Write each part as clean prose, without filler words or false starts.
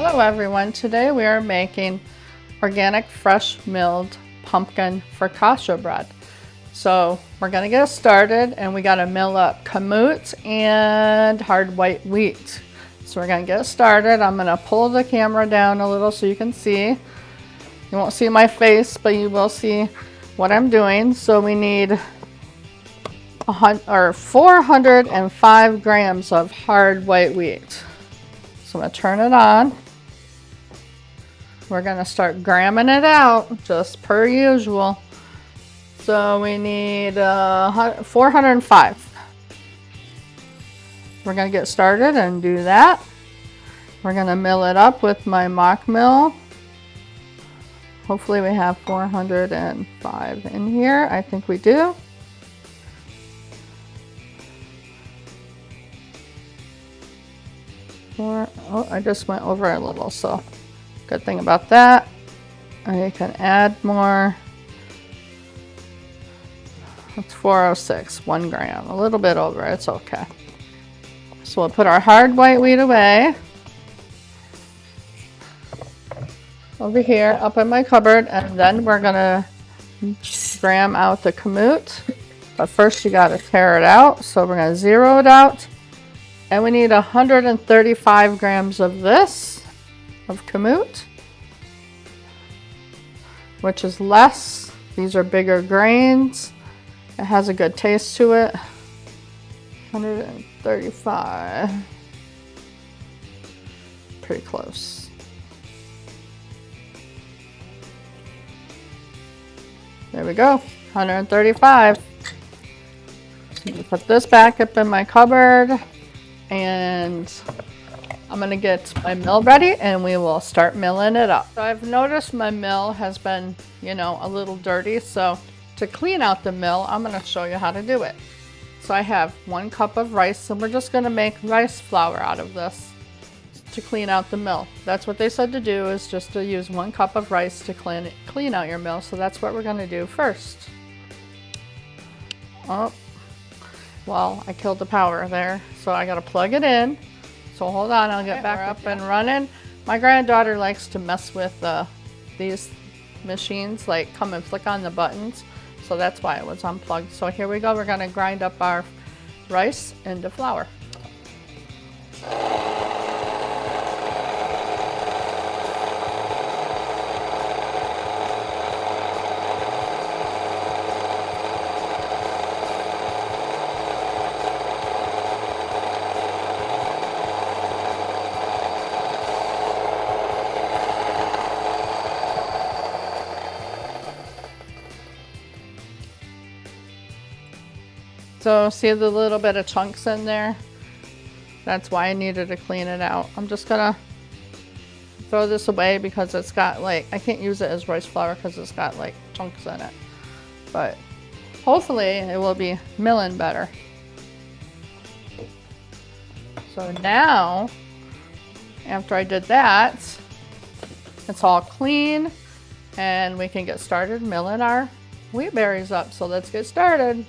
Hello everyone, today we are making organic fresh milled pumpkin focaccia bread. So we're going to get started and we got to mill up kamut and hard white wheat. So we're going to get started. I'm going to pull the camera down a little so you can see. You won't see my face, but you will see what I'm doing. So we need 405 grams of hard white wheat. So I'm going to turn it on. We're going to start gramming it out, just per usual. So we need 405. We're going to get started and do that. We're going to mill it up with my mock mill. Hopefully we have 405 in here. I think we do. Oh, I just went over a little, so good thing about that. I can add more. It's 406, 1 gram, a little bit over, it's okay. So we'll put our hard white wheat away. Over here, up in my cupboard, and then we're gonna gram out the kamut. But first you gotta tear it out, so we're gonna zero it out. And we need 135 grams of this, of kamut, which is less. These are bigger grains. It has a good taste to it. 135. Pretty close. There we go, 135. So put this back up in my cupboard. And I'm gonna get my mill ready and we will start milling it up. So I've noticed my mill has been, a little dirty. So to clean out the mill, I'm gonna show you how to do it. So I have 1 cup of rice and we're just gonna make rice flour out of this to clean out the mill. That's what they said to do, is just to use 1 cup of rice to clean out your mill. So that's what we're gonna do first. Oh. Well, I killed the power there, so I gotta plug it in. So hold on, I'll get back up and running. My granddaughter likes to mess with these machines, like come and flick on the buttons. So that's why it was unplugged. So here we go, we're gonna grind up our rice into flour. So see the little bit of chunks in there? That's why I needed to clean it out. I'm just gonna throw this away because it's got I can't use it as rice flour because it's got chunks in it. But hopefully it will be milling better. So now, after I did that, it's all clean and we can get started milling our wheat berries up. So let's get started.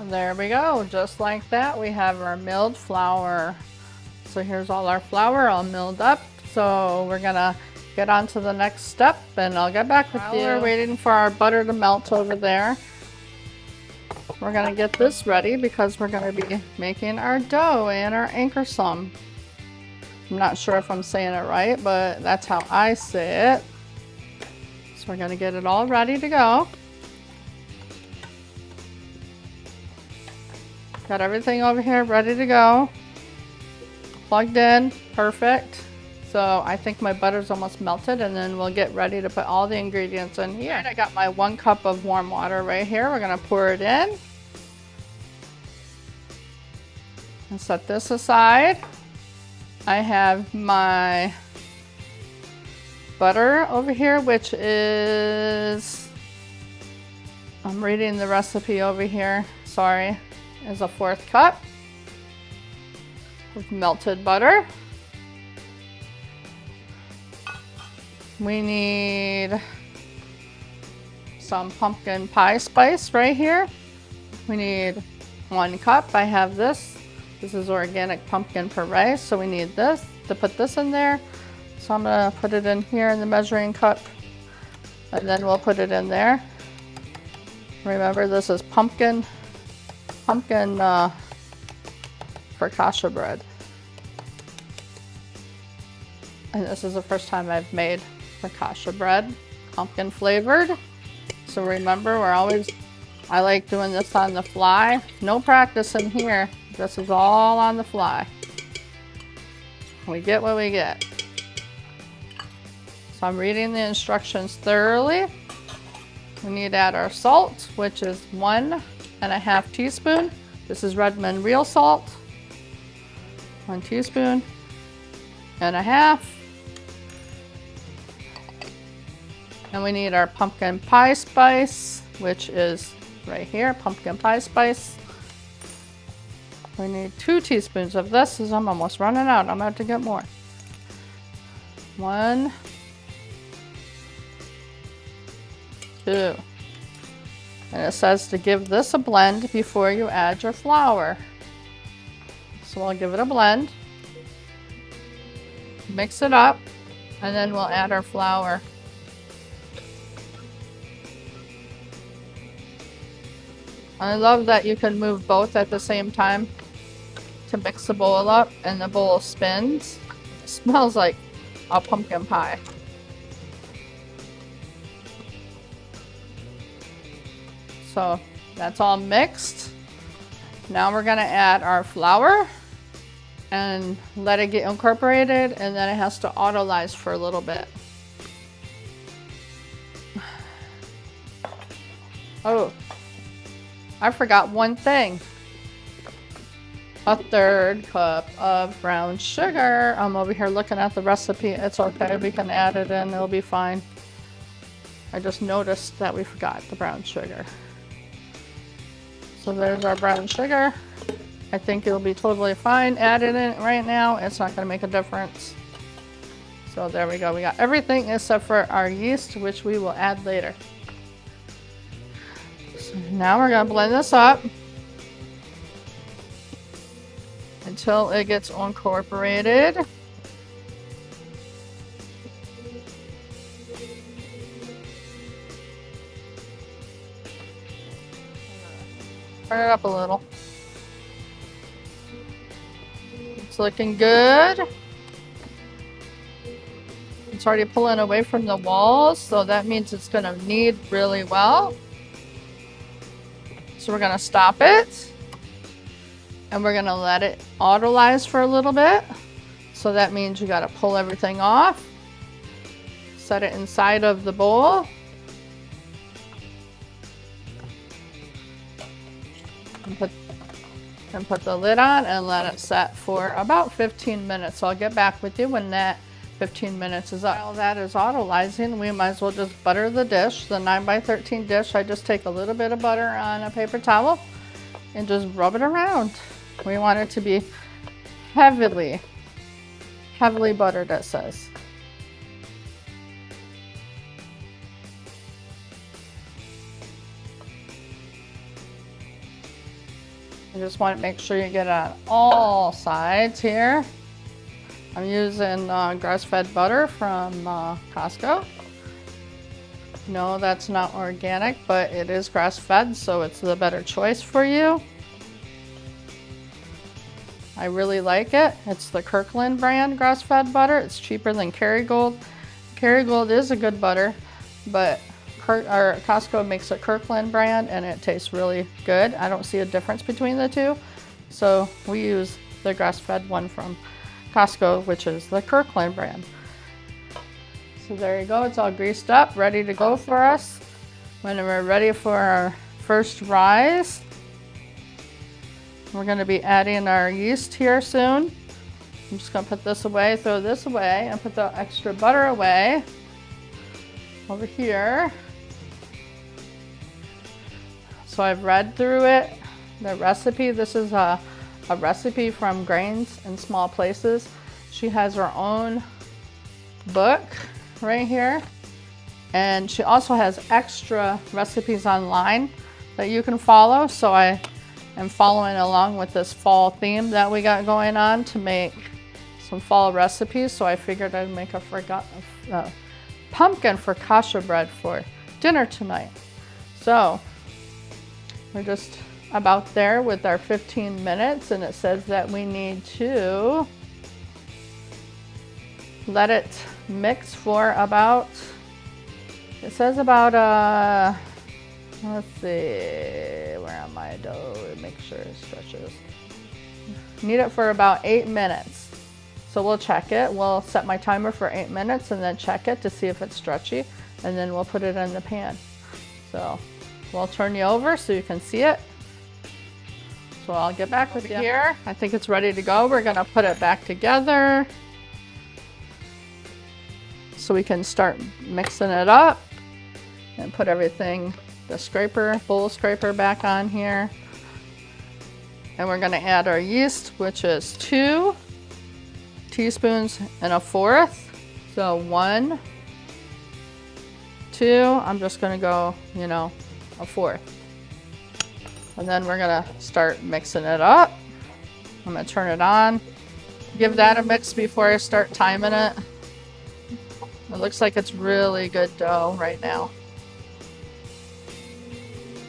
There we go, just like that. We have our milled flour. So here's all our flour all milled up. So we're gonna get on to the next step and I'll get back with you. We're waiting for our butter to melt over there. We're gonna get this ready because we're gonna be making our dough and our anchor sum. I'm not sure if I'm saying it right, but that's how I say it. So we're gonna get it all ready to go. Got everything over here ready to go. Plugged in, perfect. So I think my butter's almost melted, and then we'll get ready to put all the ingredients in here. Right, I got my 1 cup of warm water right here. We're gonna pour it in. And set this aside. I have my butter over here, which is, I'm reading the recipe over here, sorry, is a 1/4 cup of melted butter. We need some pumpkin pie spice right here. We need 1 cup. I have this. This is organic pumpkin puree, so we need this to put this in there. So I'm gonna put it in here in the measuring cup, and then we'll put it in there. Remember, this is pumpkin focaccia bread. And this is the first time I've made focaccia bread, pumpkin flavored. So remember, I like doing this on the fly. No practice in here. This is all on the fly. We get what we get. So I'm reading the instructions thoroughly. We need to add our salt, which is 1.5 teaspoons. This is Redmond real salt. 1 teaspoon and a half. And we need our pumpkin pie spice, which is right here, pumpkin pie spice. We need 2 teaspoons of this, as I'm almost running out. I'm going to have to get more. 1, 2. And it says to give this a blend before you add your flour. So we'll give it a blend. Mix it up, and then we'll add our flour. I love that you can move both at the same time to mix the bowl up, and the bowl spins. It smells like a pumpkin pie. So that's all mixed. Now we're gonna add our flour and let it get incorporated, and then it has to autolyze for a little bit. Oh, I forgot one thing. A 1/3 cup of brown sugar. I'm over here looking at the recipe. It's okay, we can add it in, it'll be fine. I just noticed that we forgot the brown sugar. So there's our brown sugar. I think it'll be totally fine. Add it in right now, it's not gonna make a difference. So there we go, we got everything except for our yeast, which we will add later. So now we're gonna blend this up until it gets incorporated. Turn it up a little. It's looking good. It's already pulling away from the walls, so that means it's gonna knead really well. So we're gonna stop it, and we're gonna let it autolyze for a little bit. So that means you gotta pull everything off, set it inside of the bowl, and put the lid on and let it set for about 15 minutes. So I'll get back with you when that 15 minutes is up. While that is autolyzing, we might as well just butter the dish, the 9x13 dish. I just take a little bit of butter on a paper towel and just rub it around. We want it to be heavily buttered, it says. You just want to make sure you get it on all sides here. I'm using grass-fed butter from Costco. No, that's not organic, but it is grass-fed, so it's the better choice for you. I really like it. It's the Kirkland brand grass-fed butter. It's cheaper than Kerrygold. Kerrygold is a good butter, but Costco makes a Kirkland brand and it tastes really good. I don't see a difference between the two. So we use the grass-fed one from Costco, which is the Kirkland brand. So there you go. It's all greased up, ready to go for us. When we're ready for our first rise, we're going to be adding our yeast here soon. I'm just going to put this away, throw this away, and put the extra butter away over here. So I've read through it, the recipe. This is a recipe from Grains in Small Places. She has her own book right here. And she also has extra recipes online that you can follow. So I am following along with this fall theme that we got going on to make some fall recipes. So I figured I'd make a pumpkin focaccia bread for dinner tonight. So we're just about there with our 15 minutes, and it says that we need to let it mix for about, it says about let's see, where am I? Dough, make sure it stretches. Need it for about 8 minutes. So we'll check it. We'll set my timer for 8 minutes and then check it to see if it's stretchy, and then we'll put it in the pan. So we'll turn you over so you can see it. So I'll get back with you here. I think it's ready to go. We're gonna put it back together so we can start mixing it up and put everything, the scraper, bowl scraper back on here. And we're gonna add our yeast, which is 2 teaspoons and 1/4. So 1, 2, I'm just gonna go, 1/4. And then we're gonna start mixing it up. I'm gonna turn it on. Give that a mix before I start timing it. It looks like it's really good dough right now.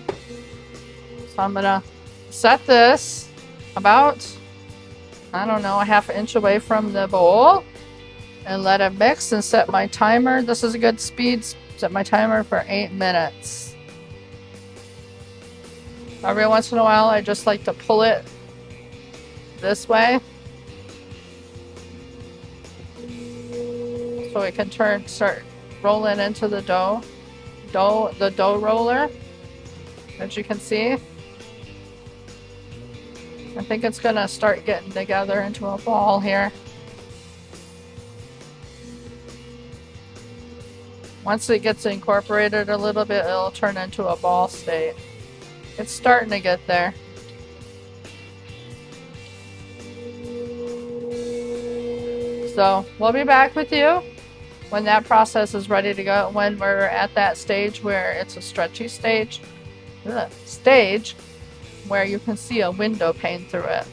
So I'm gonna set this about, I don't know, a ½ inch away from the bowl and let it mix and set my timer. This is a good speed. Set my timer for 8 minutes. Every once in a while, I just like to pull it this way so it can start rolling into the dough, the dough roller, as you can see. I think it's gonna start getting together into a ball here. Once it gets incorporated a little bit, it'll turn into a ball state. It's starting to get there. So we'll be back with you when that process is ready to go, when we're at that stage where it's a stretchy stage where you can see a window pane through it.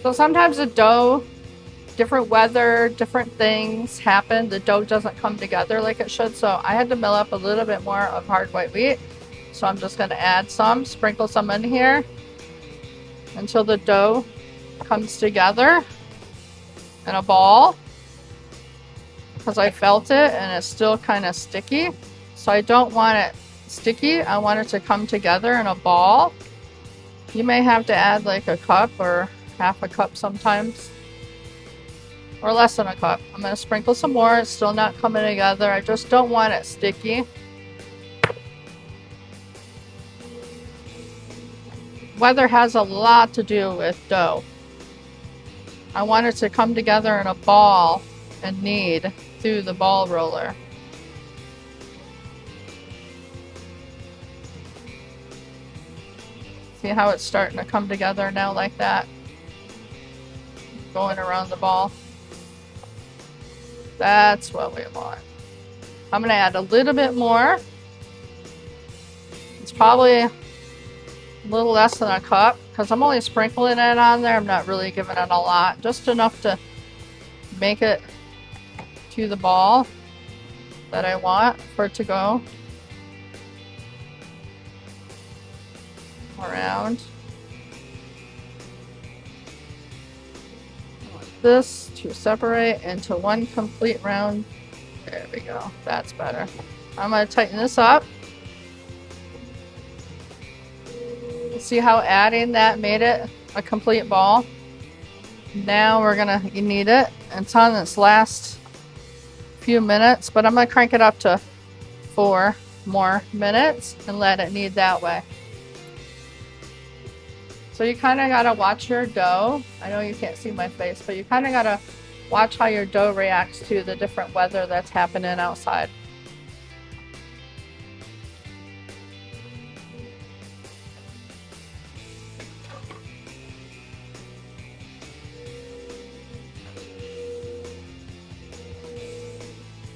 So sometimes the dough, different weather, different things happen. The dough doesn't come together like it should. So I had to mill up a little bit more of hard white wheat. So I'm just going to add some, sprinkle some in here until the dough comes together in a ball, because I felt it and it's still kind of sticky. So I don't want it sticky. I want it to come together in a ball. You may have to add like a cup or ½ a cup sometimes, or less than a cup. I'm going to sprinkle some more. It's still not coming together. I just don't want it sticky. Weather has a lot to do with dough. I want it to come together in a ball and knead through the ball roller. See how it's starting to come together now like that? Going around the ball. That's what we want. I'm going to add a little bit more. It's probably a little less than a cup because I'm only sprinkling it on there. I'm not really giving it a lot, just enough to make it to the ball that I want for it to go around. I want this to separate into one complete round. There we go. That's better. I'm going to tighten this up. See how adding that made it a complete ball? Now we're going to knead it. It's on this last few minutes, but I'm going to crank it up to 4 more minutes and let it knead that way. So you kind of got to watch your dough. I know you can't see my face, but you kind of got to watch how your dough reacts to the different weather that's happening outside.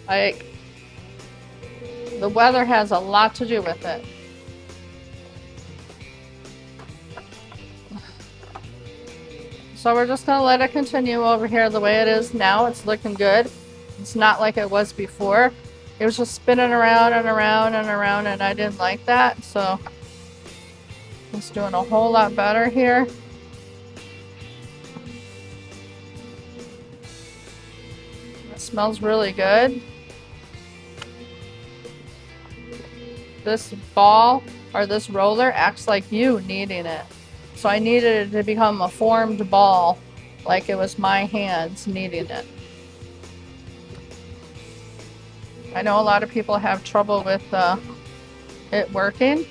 Like, the weather has a lot to do with it. So we're just gonna let it continue over here the way it is now. It's looking good. It's not like it was before. It was just spinning around and around and around, and I didn't like that. So it's doing a whole lot better here. It smells really good. This ball or this roller acts like you kneading it. So I needed it to become a formed ball, like it was my hands kneading it. I know a lot of people have trouble with it working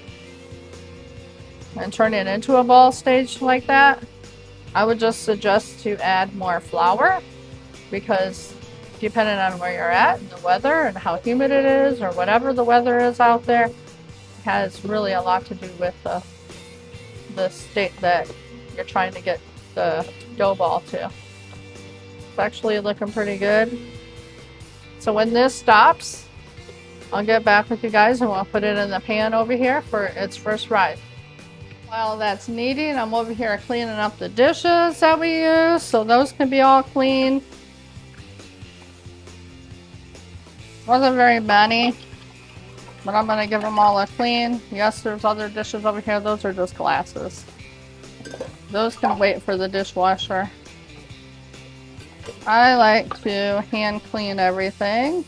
and turning it into a ball stage like that. I would just suggest to add more flour, because depending on where you're at and the weather and how humid it is or whatever the weather is out there, has really a lot to do with the state that you're trying to get the dough ball to. It's actually looking pretty good. So when this stops, I'll get back with you guys and we'll put it in the pan over here for its first rise. While that's kneading, I'm over here cleaning up the dishes that we use, so those can be all clean. Wasn't very many, but I'm gonna give them all a clean. Yes, there's other dishes over here. Those are just glasses. Those can wait for the dishwasher. I like to hand clean everything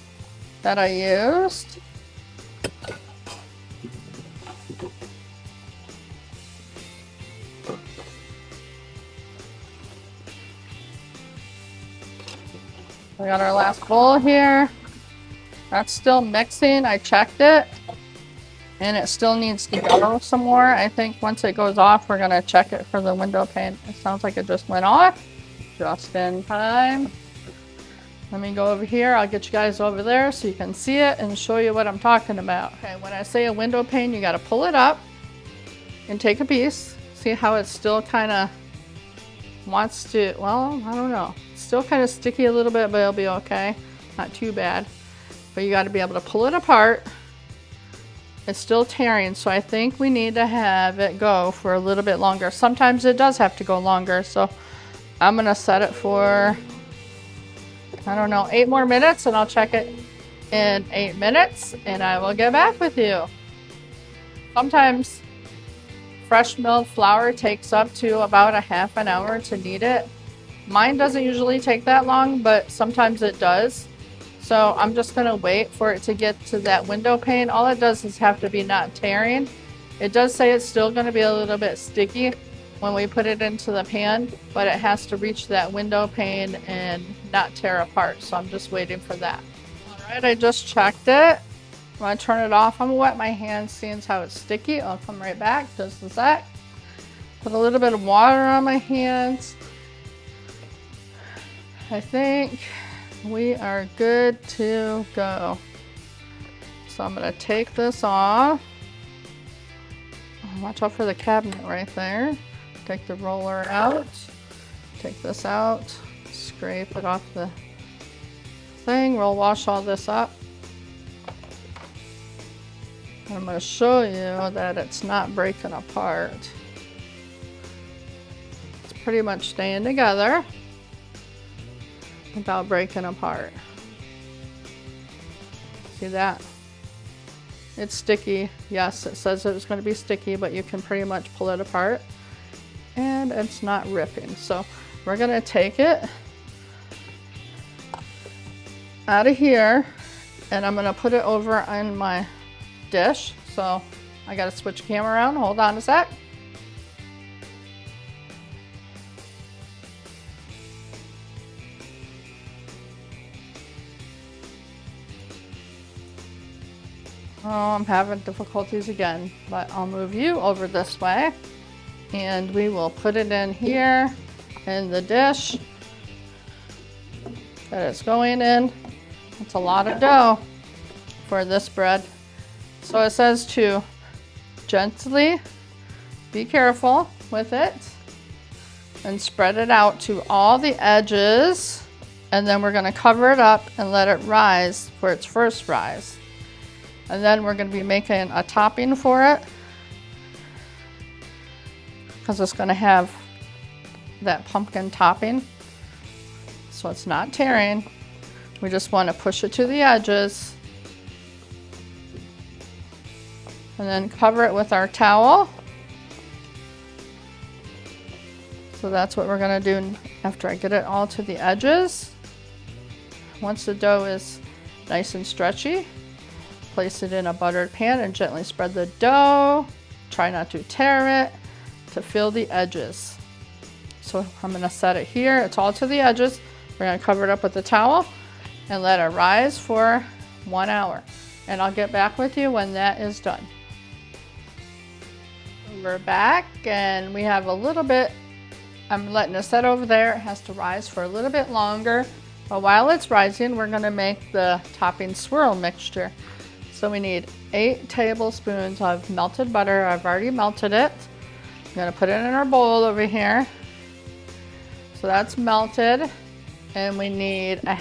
that I used. We got our last bowl here. That's still mixing. I checked it and it still needs to go some more. I think once it goes off, we're gonna check it for the window pane. It sounds like it just went off. Just in time. Let me go over here. I'll get you guys over there so you can see it and show you what I'm talking about. Okay, when I say a window pane, you gotta pull it up and take a piece. See how it still kind of wants to, well, I don't know. It's still kind of sticky a little bit, but it'll be okay. Not too bad. But you got to be able to pull it apart. It's still tearing, so I think we need to have it go for a little bit longer. Sometimes it does have to go longer, so I'm going to set it for, I don't know, 8 more minutes, and I'll check it in 8 minutes, and I will get back with you. Sometimes fresh milled flour takes up to about a half an hour to knead it. Mine doesn't usually take that long, but sometimes it does. So I'm just gonna wait for it to get to that window pane. All it does is have to be not tearing. It does say it's still gonna be a little bit sticky when we put it into the pan, but it has to reach that window pane and not tear apart. So I'm just waiting for that. All right, I just checked it. I'm gonna turn it off. I'm gonna wet my hands, seeing how it's sticky. I'll come right back, just a sec. Put a little bit of water on my hands. I think we are good to go. So I'm gonna take this off. Watch out for the cabinet right there. Take the roller out. Take this out. Scrape it off the thing. We'll wash all this up. And I'm gonna show you that it's not breaking apart. pretty much staying together without breaking apart. See that? It's sticky. Yes, it says it's going to be sticky, but you can pretty much pull it apart and it's not ripping. So we're going to take it out of here and I'm going to put it over on my dish. So I got to switch camera around. Hold on a sec. Oh, I'm having difficulties again, but I'll move you over this way and we will put it in here in the dish that it's going in. It's a lot of dough for this bread. So it says to gently be careful with it and spread it out to all the edges, and then we're going to cover it up and let it rise for its first rise. And then we're going to be making a topping for it because it's going to have that pumpkin topping, so it's not tearing. We just want to push it to the edges and then cover it with our towel. So that's what we're going to do after I get it all to the edges. Once the dough is nice and stretchy, place it in a buttered pan and gently spread the dough. Try not to tear it to fill the edges. So I'm going to set it here. It's all to the edges. We're going to cover it up with a towel and let it rise for 1 hour. And I'll get back with you when that is done. We're back and we have a little bit. I'm letting it set over there. It has to rise for a little bit longer. But while it's rising, we're going to make the topping swirl mixture. So we need 8 tablespoons of melted butter. I've already melted it. I'm going to put it in our bowl over here. So that's melted. And we need it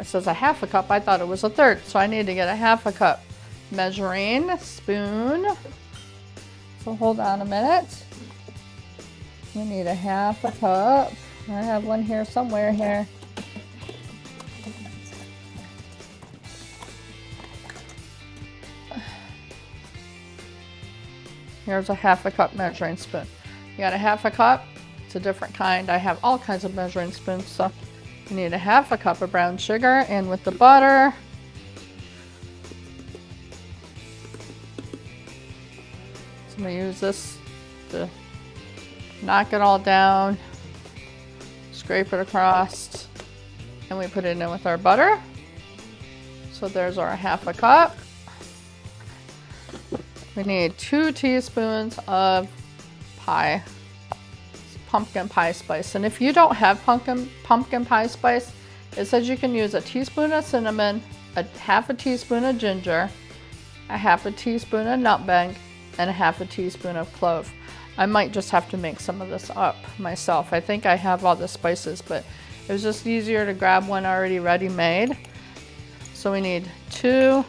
says a half a cup. I thought it was a third. So I need to get a half a cup measuring spoon. So hold on a minute. We need a half a cup. I have one here somewhere here. Here's a half a cup measuring spoon. You got a half a cup. It's a different kind. I have all kinds of measuring spoons. So you need a half a cup of brown sugar, and with the butter, so I'm going to use this to knock it all down, scrape it across, and we put it in with our butter. So there's our half a cup. We need 2 teaspoons of pumpkin pie spice. And if you don't have pumpkin pie spice, it says you can use a teaspoon of cinnamon, a half a teaspoon of ginger, a half a teaspoon of nutmeg, and a half a teaspoon of clove. I might just have to make some of this up myself. I think I have all the spices, but it was just easier to grab one already ready made. So we need 2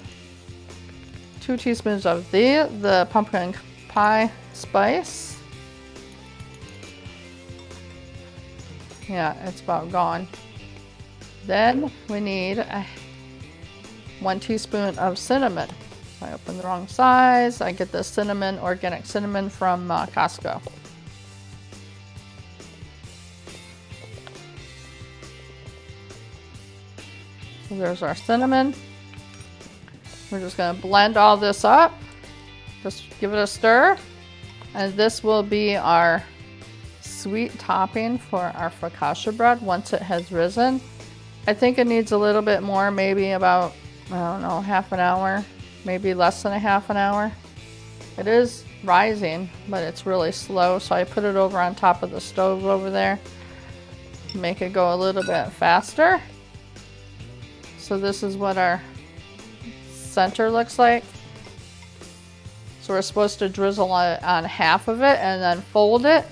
teaspoons of the pumpkin pie spice. Yeah, it's about gone. Then we need 1 teaspoon of cinnamon. I opened the wrong size. I get the cinnamon, organic cinnamon from Costco. So there's our cinnamon. We're just going to blend all this up. Just give it a stir. And this will be our sweet topping for our focaccia bread once it has risen. I think it needs a little bit more, maybe about, I don't know, half an hour, maybe less than a half an hour. It is rising, but it's really slow, so I put it over on top of the stove over there to make it go a little bit faster. So this is what our center looks like. So we're supposed to drizzle on half of it and then fold it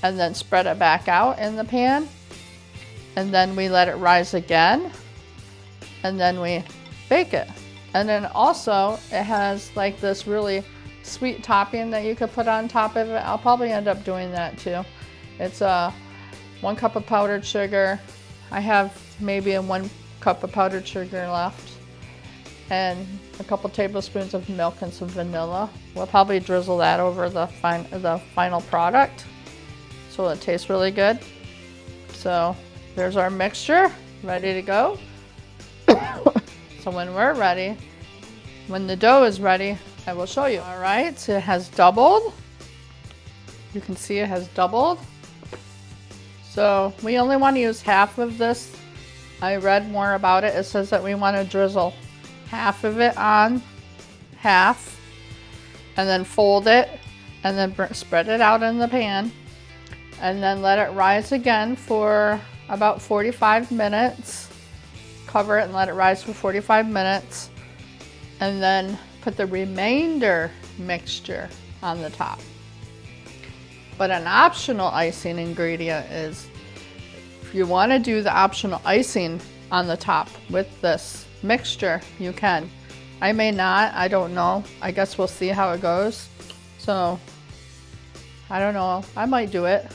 and then spread it back out in the pan. And then we let it rise again and then we bake it. And then also it has like this really sweet topping that you could put on top of it. I'll probably end up doing that too. It's 1 cup of powdered sugar. I have maybe 1 cup of powdered sugar left, and a couple tablespoons of milk and some vanilla. We'll probably drizzle that over the final product so it tastes really good. So there's our mixture ready to go. So when we're ready, when the dough is ready, I will show you. All right, so it has doubled. You can see it has doubled. So we only want to use half of this. I read more about it. It says that we want to drizzle half of it on half and then fold it and then spread it out in the pan and then let it rise again for about 45 minutes. Cover it and let it rise for 45 minutes and then put the remainder mixture on the top. But an optional icing ingredient is, if you want to do the optional icing on the top with this mixture, you can. I may not, I don't know. I guess we'll see how it goes. So, I don't know, I might do it.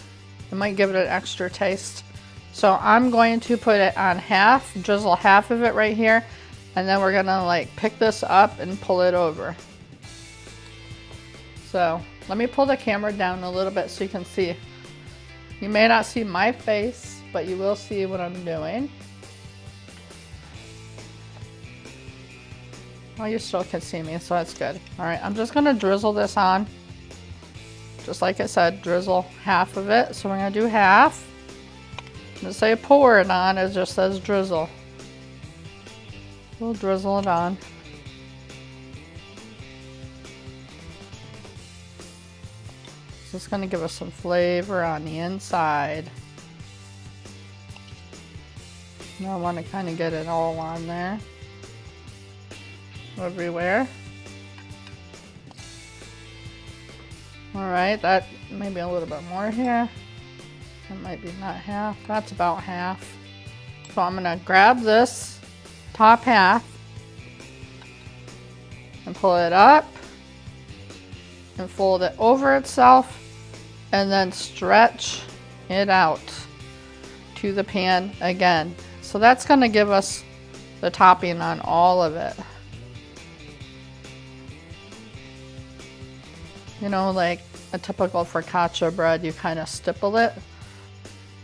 I might give it an extra taste. So I'm going to put it on half, drizzle half of it right here, and then we're gonna like pick this up and pull it over. So let me pull the camera down a little bit so you can see. You may not see my face, but you will see what I'm doing. Well, you still can see me, so that's good. All right, I'm just gonna drizzle this on. Just like it said, drizzle half of it. So we're gonna do half. It doesn't say pour it on, it just says drizzle. We'll drizzle it on. So it's gonna give us some flavor on the inside. Now I want to kind of get it all on there. Everywhere. Alright, that maybe a little bit more here. That might be not half. That's about half. So I'm gonna grab this top half and pull it up and fold it over itself and then stretch it out to the pan again. So that's gonna give us the topping on all of it. You know, like a typical focaccia bread, you kind of stipple it.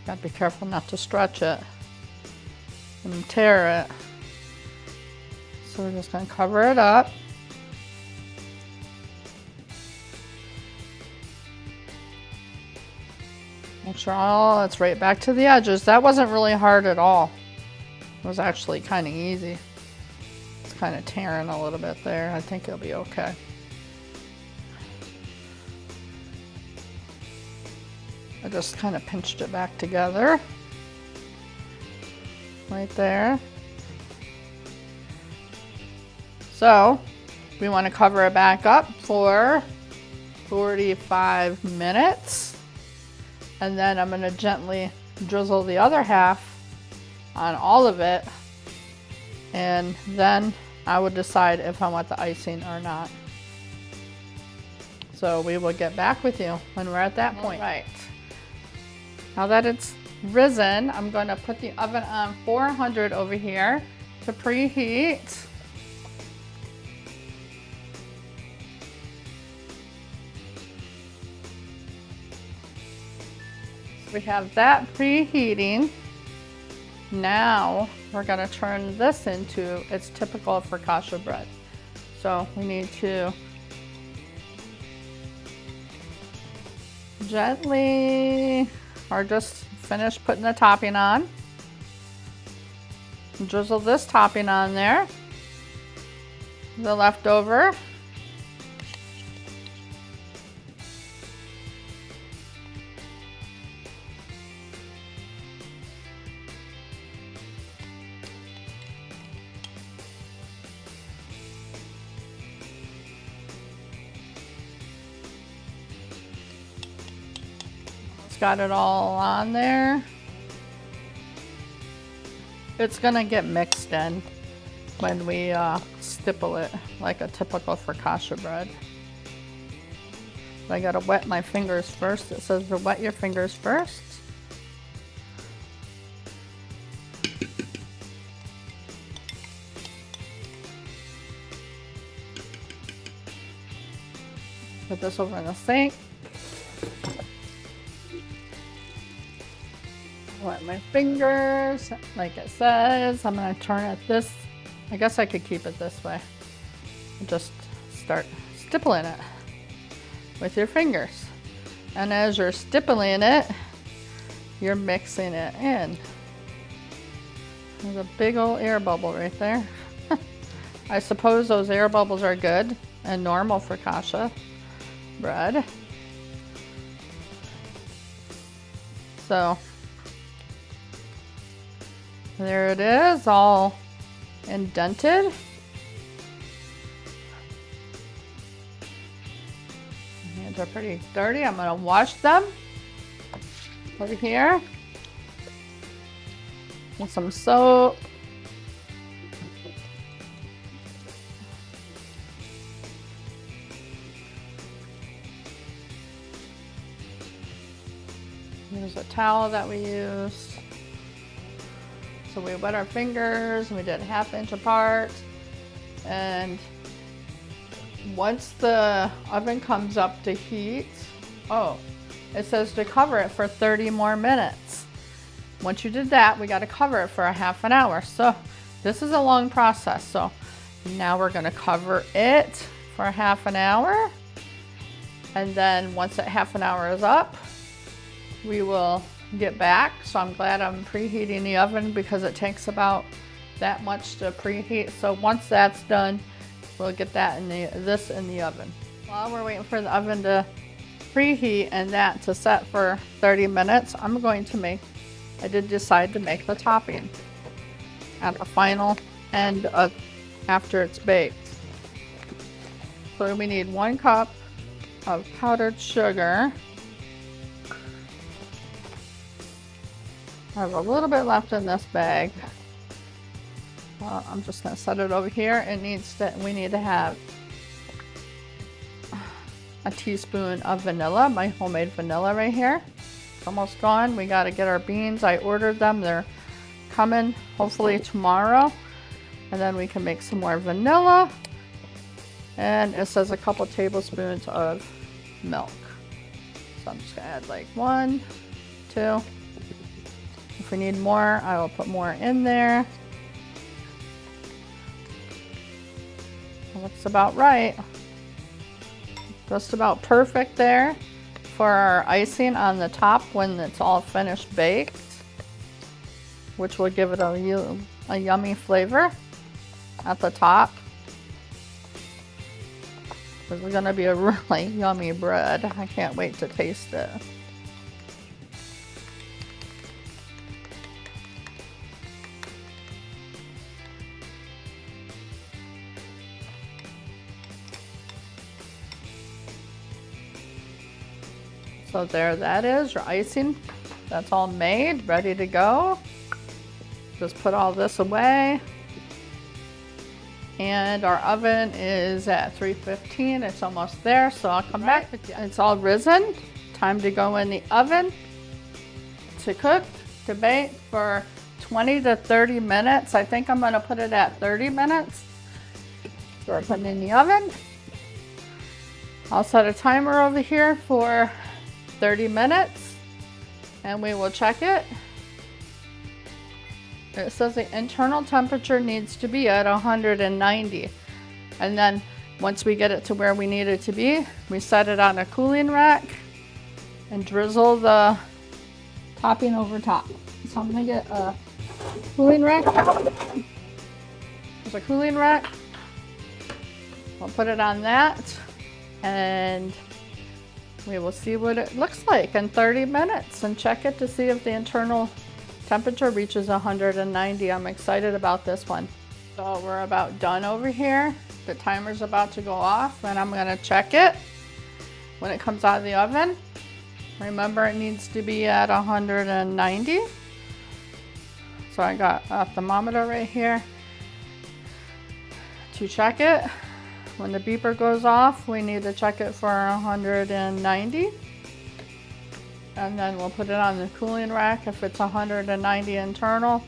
Gotta be careful not to stretch it and tear it. So we're just gonna cover it up. Make sure all it's right back to the edges. That wasn't really hard at all. It was actually kind of easy. It's kind of tearing a little bit there. I think it'll be okay. I just kind of pinched it back together. Right there. So we want to cover it back up for 45 minutes. And then I'm going to gently drizzle the other half on all of it. And then I would decide if I want the icing or not. So we will get back with you when we're at that point. All right. Now that it's risen, I'm going to put the oven on 400 over here to preheat. We have that preheating. Now we're going to turn this into its typical focaccia bread. So we need to gently, or just finish putting the topping on. Drizzle this topping on there. The leftover. Got it all on there. It's gonna get mixed in when we stipple it like a typical focaccia bread. I gotta wet my fingers first. It says to wet your fingers first. Put this over in the sink. Wet my fingers, like it says. I'm gonna turn it this. I guess I could keep it this way. And just start stippling it with your fingers. And as you're stippling it, you're mixing it in. There's a big old air bubble right there. I suppose those air bubbles are good and normal for focaccia bread. So there it is, all indented. Hands are pretty dirty. I'm gonna wash them over here with some soap. Here's a towel that we used. So we wet our fingers, and we did 1/2 inch apart. And once the oven comes up to heat, oh, it says to cover it for 30 more minutes. Once you did that, we got to cover it for a 1/2 hour. So this is a long process. So now we're going to cover it for a 1/2 hour. And then once that 1/2 hour is up, we will get back. So I'm glad I'm preheating the oven because it takes about that much to preheat. So once that's done, we'll get that in this in the oven. While we're waiting for the oven to preheat and that to set for 30 minutes, I did decide to make the topping at the final end of after it's baked. So we need 1 cup of powdered sugar. I have a little bit left in this bag. I'm just going to set it over here. We need to have a teaspoon of vanilla, my homemade vanilla right here. It's almost gone. We got to get our beans. I ordered them. They're coming hopefully tomorrow. And then we can make some more vanilla. And it says a couple tablespoons of milk. So I'm just going to add like 1, 2. If we need more, I will put more in there. Looks about right. Just about perfect there for our icing on the top when it's all finished baked, which will give it a yummy flavor at the top. This is gonna be a really yummy bread. I can't wait to taste it. So there that is, your icing. That's all made, ready to go. Just put all this away. And our oven is at 315. It's almost there, so I'll come back with you. It's all risen. Time to go in the oven to cook, to bake for 20 to 30 minutes. I think I'm gonna put it at 30 minutes. So we're putting it in the oven. I'll set a timer over here for 30 minutes and we will check it. It says the internal temperature needs to be at 190. And then once we get it to where we need it to be, we set it on a cooling rack and drizzle the topping over top. So I'm gonna get a cooling rack. There's a cooling rack. I'll put it on that and we will see what it looks like in 30 minutes and check it to see if the internal temperature reaches 190. I'm excited about this one. So we're about done over here. The timer's about to go off and I'm gonna check it when it comes out of the oven. Remember, it needs to be at 190. So I got a thermometer right here to check it. when the beeper goes off, we need to check it for 190. And then we'll put it on the cooling rack if it's 190 internal.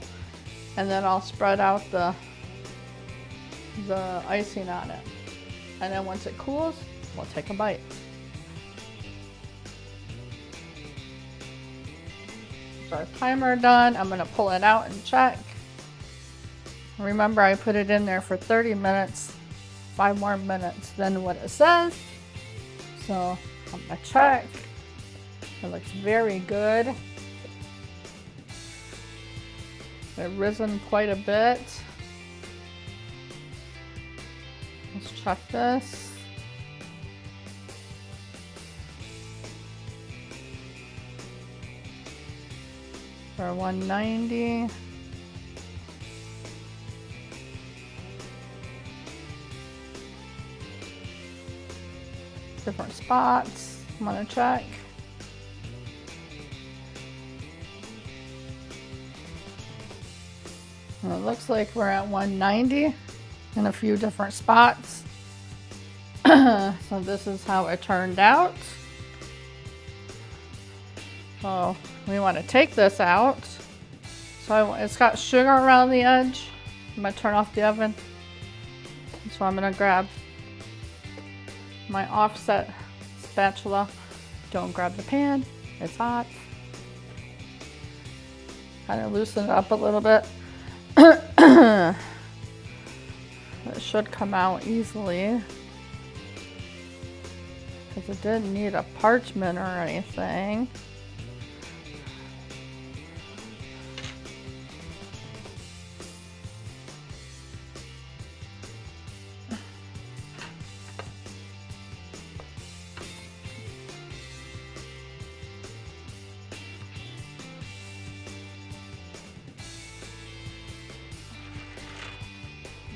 And then I'll spread out the icing on it. And then once it cools, we'll take a bite. Our timer done. I'm gonna pull it out and check. Remember, I put it in there for 30 minutes, 5 more minutes than what it says. So I'm gonna check. It looks very good. It's risen quite a bit. Let's check this. For 190. Different spots. I'm gonna check. And it looks like we're at 190 in a few different spots. So this is how it turned out. So we want to take this out. So it's got sugar around the edge. I'm going to turn off the oven. So I'm going to grab my offset spatula. Don't grab the pan, it's hot. Kind of loosen it up a little bit. It should come out easily. Because it didn't need a parchment or anything.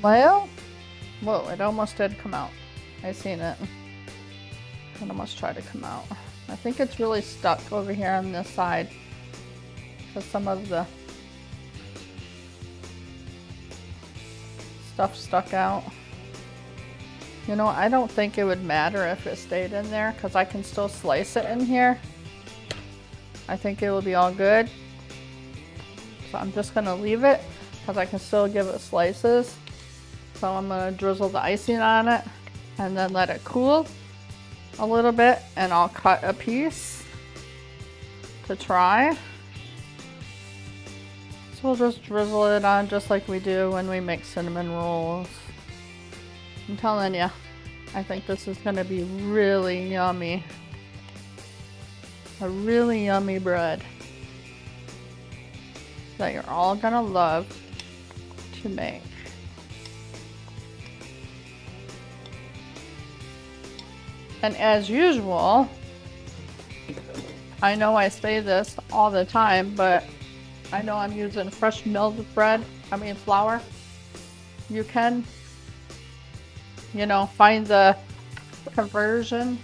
Well, whoa, it almost did come out. I seen it. It almost tried to come out. I think it's really stuck over here on this side because some of the stuff stuck out. You know, I don't think it would matter if it stayed in there because I can still slice it in here. I think it will be all good. So I'm just gonna leave it because I can still give it slices. So I'm gonna drizzle the icing on it and then let it cool a little bit, and I'll cut a piece to try. So we'll just drizzle it on just like we do when we make cinnamon rolls. I'm telling you, I think this is gonna be really yummy. A really yummy bread that you're all gonna love to make. And as usual, I know I say this all the time, but I know I'm using fresh milled flour. You can, you know, find the conversion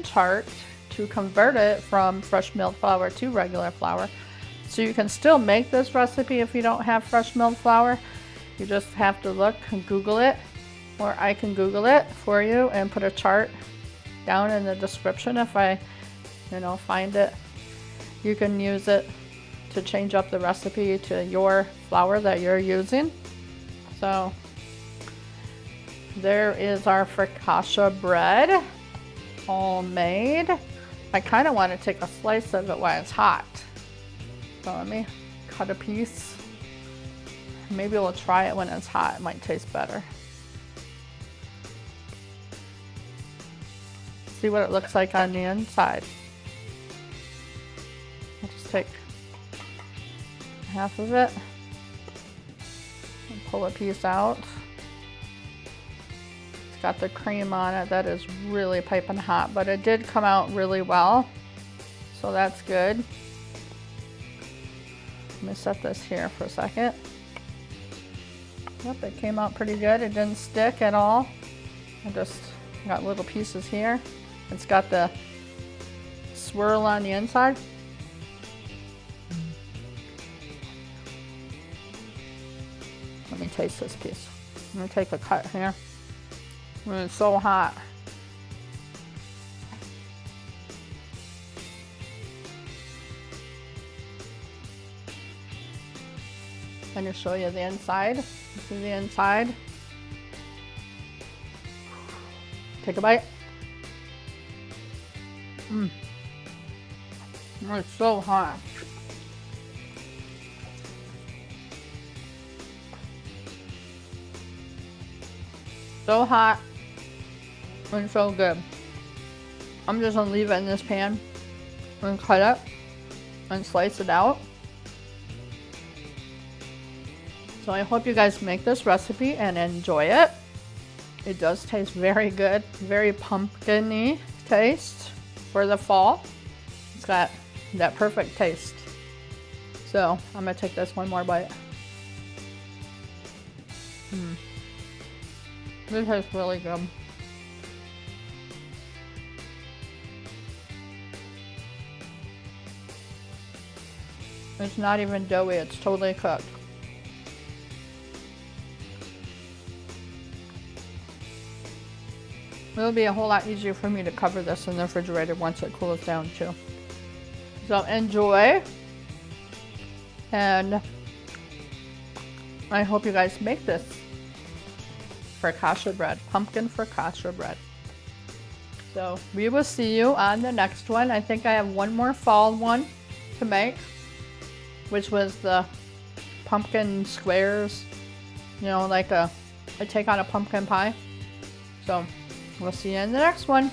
chart to convert it from fresh milled flour to regular flour. So you can still make this recipe if you don't have fresh milled flour. You just have to look and Google it, or I can Google it for you and put a chart down in the description if I, you know, find it. You can use it to change up the recipe to your flour that you're using. So there is our focaccia bread all made. I kind of want to take a slice of it while it's hot. So let me cut a piece. Maybe we'll try it when it's hot. It might taste better. See what it looks like on the inside. I'll just take half of it and pull a piece out. It's got the cream on it. That is really piping hot, but it did come out really well, so that's good. Let me set this here for a second. Yep, it came out pretty good. It didn't stick at all. I just got little pieces here. It's got the swirl on the inside. Let me taste this piece. I'm gonna take a cut here. when it's so hot. I'm going to show you the inside. This is the inside. Take a bite. It's so hot. So hot and so good. I'm just gonna leave it in this pan and cut it and slice it out. So I hope you guys make this recipe and enjoy it. It does taste very good, very pumpkin-y taste for the fall. It's got that perfect taste. So I'm gonna take this one more bite. This tastes really good. It's not even doughy, it's totally cooked. It'll be a whole lot easier for me to cover this in the refrigerator once it cools down too. So enjoy, and I hope you guys make this focaccia bread, pumpkin focaccia bread. So we will see you on the next one. I think I have one more fall one to make, which was the pumpkin squares, you know, like a take on a pumpkin pie. So we'll see you in the next one.